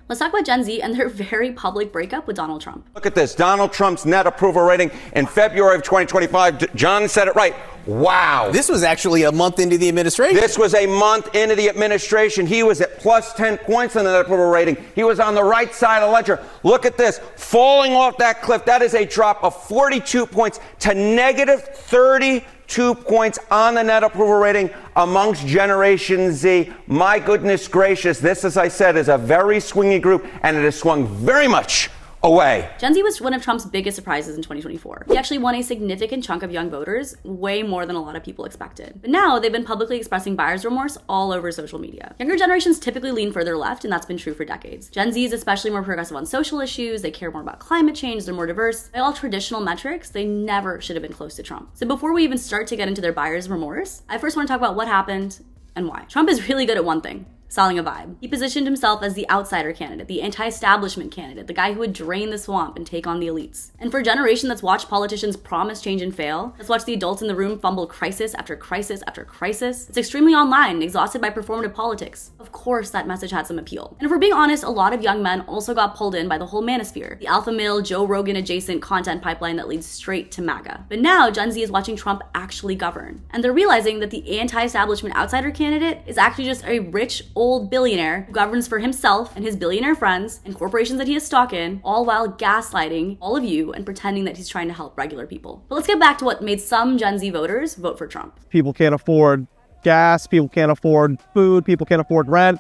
Let's talk about Gen Z and their very public breakup with Donald Trump. Look at this, Donald Trump's net approval rating in February of 2025. John said it right. Wow. This was actually a month into the administration. This was a month into the administration. He was at plus 10 points on the net approval rating. He was on the right side of the ledger. Look at this, falling off that cliff. That is a drop of 42 points to negative 32 points on the net approval rating amongst Generation Z. My goodness gracious, this, as I said, is a very swingy group, and it has swung very much away. Gen Z was one of Trump's biggest surprises in 2024. He actually won a significant chunk of young voters, way more than a lot of people expected. But now they've been publicly expressing buyer's remorse all over social media. Younger generations typically lean further left, and that's been true for decades. Gen Z is especially more progressive on social issues, they care more about climate change, they're more diverse. By all traditional metrics, they never should have been close to Trump. So before we even start to get into their buyer's remorse, I first want to talk about what happened and why. Trump is really good at one thing: selling a vibe. He positioned himself as the outsider candidate, the anti-establishment candidate, the guy who would drain the swamp and take on the elites. And for a generation that's watched politicians promise change and fail, that's watched the adults in the room fumble crisis after crisis after crisis, it's extremely online and exhausted by performative politics. Of course, that message had some appeal. And if we're being honest, a lot of young men also got pulled in by the whole manosphere, the alpha male, Joe Rogan adjacent content pipeline that leads straight to MAGA. But now Gen Z is watching Trump actually govern. And they're realizing that the anti-establishment outsider candidate is actually just a rich, old billionaire who governs for himself and his billionaire friends and corporations that he has stock in, all while gaslighting all of you and pretending that he's trying to help regular people. But let's get back to what made some Gen Z voters vote for Trump. People can't afford gas, people can't afford food, people can't afford rent.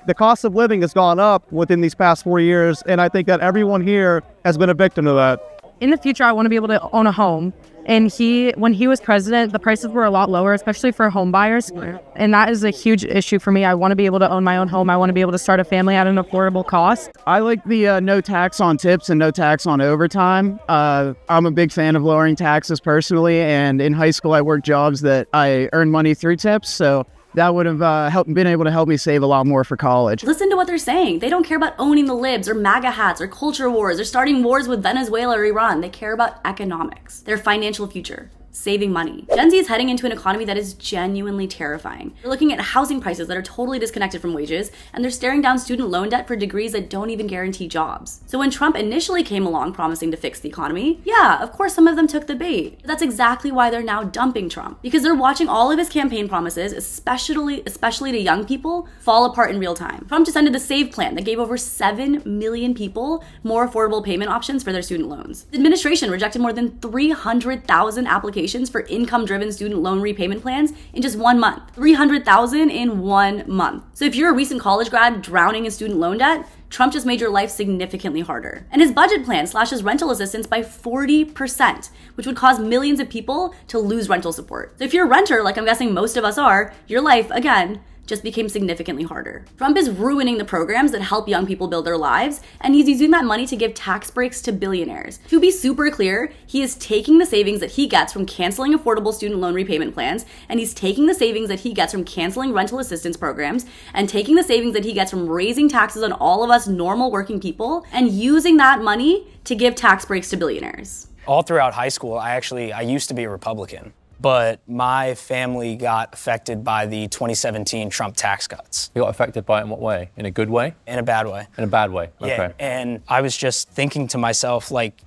The cost of living has gone up within these past 4 years, and I think that everyone here has been a victim of that. In the future, I want to be able to own a home. And when he was president, the prices were a lot lower, especially for home buyers. And that is a huge issue for me. I want to be able to own my own home. I want to be able to start a family at an affordable cost. I like the no tax on tips and no tax on overtime. I'm a big fan of lowering taxes personally. And in high school, I worked jobs that I earned money through tips. So that would have been able to help me save a lot more for college. Listen to what they're saying. They don't care about owning the libs or MAGA hats or culture wars or starting wars with Venezuela or Iran. They care about economics, their financial future, saving money. Gen Z is heading into an economy that is genuinely terrifying. They're looking at housing prices that are totally disconnected from wages, and they're staring down student loan debt for degrees that don't even guarantee jobs. So when Trump initially came along promising to fix the economy, yeah, of course some of them took the bait. But that's exactly why they're now dumping Trump, because they're watching all of his campaign promises, especially to young people, fall apart in real time. Trump just ended the SAVE plan that gave over 7 million people more affordable payment options for their student loans. The administration rejected more than 300,000 applications for income-driven student loan repayment plans in just 1 month. 300,000 in 1 month. So if you're a recent college grad drowning in student loan debt, Trump just made your life significantly harder. And his budget plan slashes rental assistance by 40%, which would cause millions of people to lose rental support. So if you're a renter, like I'm guessing most of us are, your life, again, just became significantly harder. Trump is ruining the programs that help young people build their lives, and he's using that money to give tax breaks to billionaires. To be super clear, he is taking the savings that he gets from canceling affordable student loan repayment plans, and he's taking the savings that he gets from canceling rental assistance programs, and taking the savings that he gets from raising taxes on all of us normal working people, and using that money to give tax breaks to billionaires. All throughout high school, I used to be a Republican. But my family got affected by the 2017 Trump tax cuts. You got affected by it in what way? In a good way? In a bad way. In a bad way, okay. Yeah, and I was just thinking to myself, like,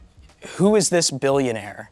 who is this billionaire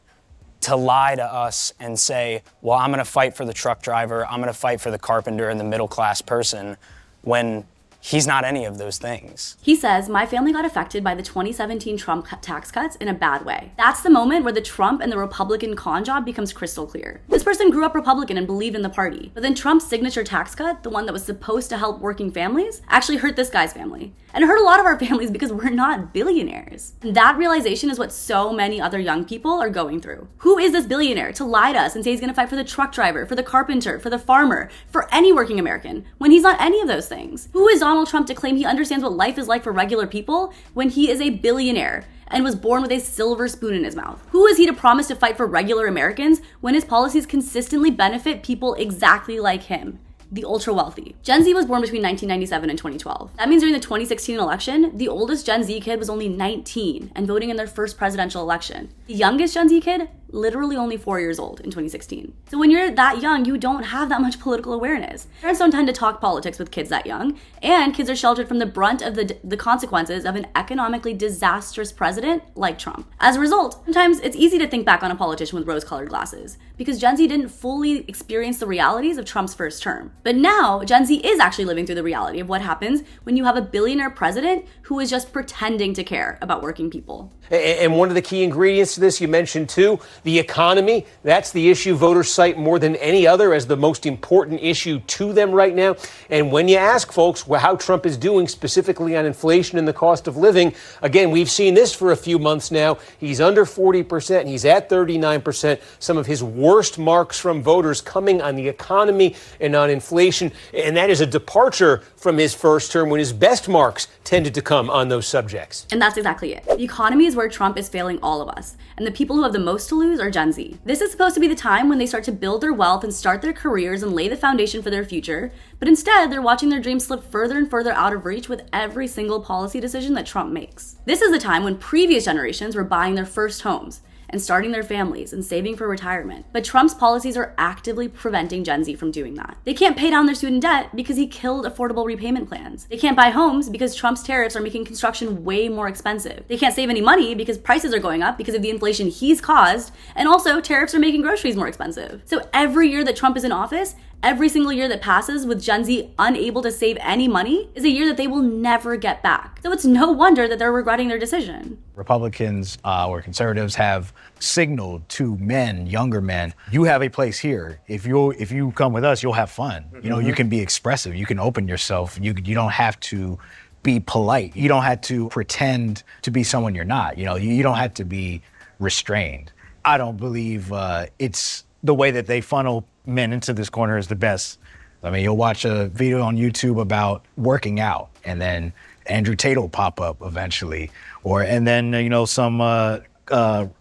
to lie to us and say, well, I'm gonna fight for the truck driver, I'm gonna fight for the carpenter and the middle class person, when he's not any of those things. He says, my family got affected by the 2017 Trump tax cuts in a bad way. That's the moment where the Trump and the Republican con job becomes crystal clear. This person grew up Republican and believed in the party. But then Trump's signature tax cut, the one that was supposed to help working families, actually hurt this guy's family. And it hurt a lot of our families because we're not billionaires. And that realization is what so many other young people are going through. Who is this billionaire to lie to us and say he's gonna fight for the truck driver, for the carpenter, for the farmer, for any working American, when he's not any of those things? Who is Donald Trump to claim he understands what life is like for regular people when he is a billionaire and was born with a silver spoon in his mouth? Who is he to promise to fight for regular Americans when his policies consistently benefit people exactly like him? The ultra wealthy. Gen Z was born between 1997 and 2012. That means during the 2016 election, the oldest Gen Z kid was only 19 and voting in their first presidential election. The youngest Gen Z kid, literally only 4 years old in 2016. So when you're that young, you don't have that much political awareness. Parents don't tend to talk politics with kids that young, and kids are sheltered from the brunt of the consequences of an economically disastrous president like Trump. As a result, sometimes it's easy to think back on a politician with rose-colored glasses, because Gen Z didn't fully experience the realities of Trump's first term. But now, Gen Z is actually living through the reality of what happens when you have a billionaire president who is just pretending to care about working people. And one of the key ingredients to this, you mentioned too, the economy. That's the issue voters cite more than any other as the most important issue to them right now. And when you ask folks how Trump is doing specifically on inflation and the cost of living, again, we've seen this for a few months now. He's under 40%. He's at 39%. Some of his worst marks from voters coming on the economy and on inflation. And that is a departure from his first term when his best marks tended to come on those subjects. And that's exactly it. The economy is where Trump is failing all of us. And the people who have the most to lose are Gen Z. This is supposed to be the time when they start to build their wealth and start their careers and lay the foundation for their future. But instead, they're watching their dreams slip further and further out of reach with every single policy decision that Trump makes. This is the time when previous generations were buying their first homes and starting their families and saving for retirement. But Trump's policies are actively preventing Gen Z from doing that. They can't pay down their student debt because he killed affordable repayment plans. They can't buy homes because Trump's tariffs are making construction way more expensive. They can't save any money because prices are going up because of the inflation he's caused, and also tariffs are making groceries more expensive. So every year that Trump is in office, every single year that passes with Gen Z unable to save any money is a year that they will never get back. So it's no wonder that they're regretting their decision. Republicans or conservatives have signaled to men, younger men, you have a place here. If you come with us, you'll have fun. You know, you can be expressive. You can open yourself. You don't have to be polite. You don't have to pretend to be someone you're not. You know, you don't have to be restrained. I don't believe it's the way that they funnel men into this corner is the best. I mean, you'll watch a video on YouTube about working out, and then Andrew Tate will pop up eventually, and then some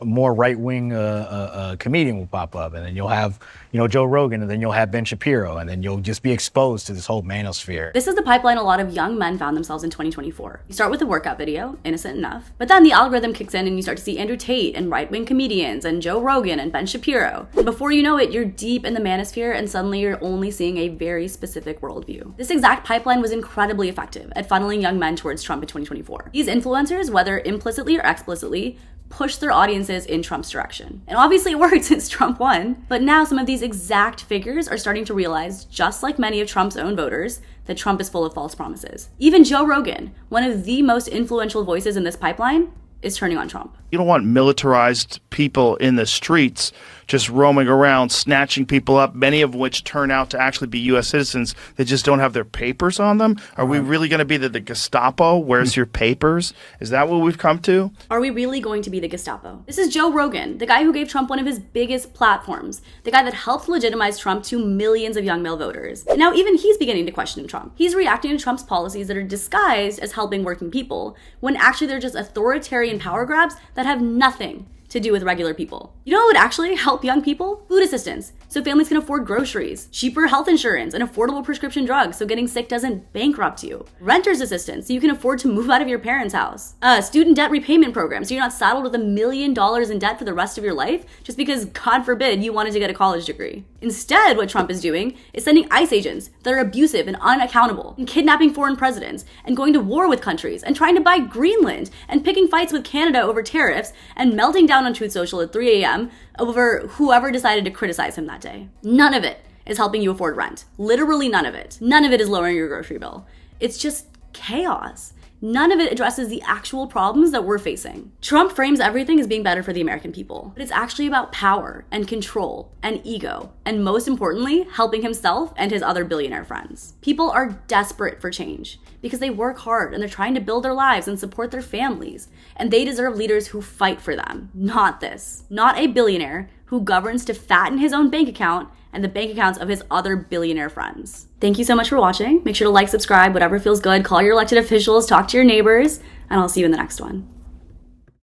more right-wing comedian will pop up, and then you'll have Joe Rogan, and then you'll have Ben Shapiro, and then you'll just be exposed to this whole manosphere. This is the pipeline a lot of young men found themselves in 2024. You start with a workout video, innocent enough, but then the algorithm kicks in and you start to see Andrew Tate and right-wing comedians and Joe Rogan and Ben Shapiro. And before you know it, you're deep in the manosphere and suddenly you're only seeing a very specific worldview. This exact pipeline was incredibly effective at funneling young men towards Trump in 2024. These influencers, whether implicitly or explicitly, push their audiences in Trump's direction. And obviously it worked since Trump won, but now some of these exact figures are starting to realize, just like many of Trump's own voters, that Trump is full of false promises. Even Joe Rogan, one of the most influential voices in this pipeline, is turning on Trump. You don't want militarized people in the streets just roaming around, snatching people up, many of which turn out to actually be U.S. citizens that just don't have their papers on them. Are we really going to be the Gestapo? Where's your papers? Is that what we've come to? Are we really going to be the Gestapo? This is Joe Rogan, the guy who gave Trump one of his biggest platforms, the guy that helped legitimize Trump to millions of young male voters. And now even he's beginning to question Trump. He's reacting to Trump's policies that are disguised as helping working people, when actually they're just authoritarian power grabs that have nothing to do with regular people. You know what would actually help young people? Food assistance, so families can afford groceries, cheaper health insurance, and affordable prescription drugs so getting sick doesn't bankrupt you. Renter's assistance, so you can afford to move out of your parents' house. Student debt repayment program, so you're not saddled with $1 million in debt for the rest of your life just because, God forbid, you wanted to get a college degree. Instead, what Trump is doing is sending ICE agents that are abusive and unaccountable, and kidnapping foreign presidents, and going to war with countries, and trying to buy Greenland, and picking fights with Canada over tariffs, and melting down on Truth Social at 3 a.m. over whoever decided to criticize him that day. None of it is helping you afford rent. Literally none of it. None of it is lowering your grocery bill. It's just chaos. None of it addresses the actual problems that we're facing. Trump frames everything as being better for the American people, but it's actually about power and control and ego, and most importantly, helping himself and his other billionaire friends. People are desperate for change because they work hard and they're trying to build their lives and support their families, and they deserve leaders who fight for them, not this. Not a billionaire who governs to fatten his own bank account and the bank accounts of his other billionaire friends. Thank you so much for watching. Make sure to like, subscribe, whatever feels good, call your elected officials, talk to your neighbors, and I'll see you in the next one.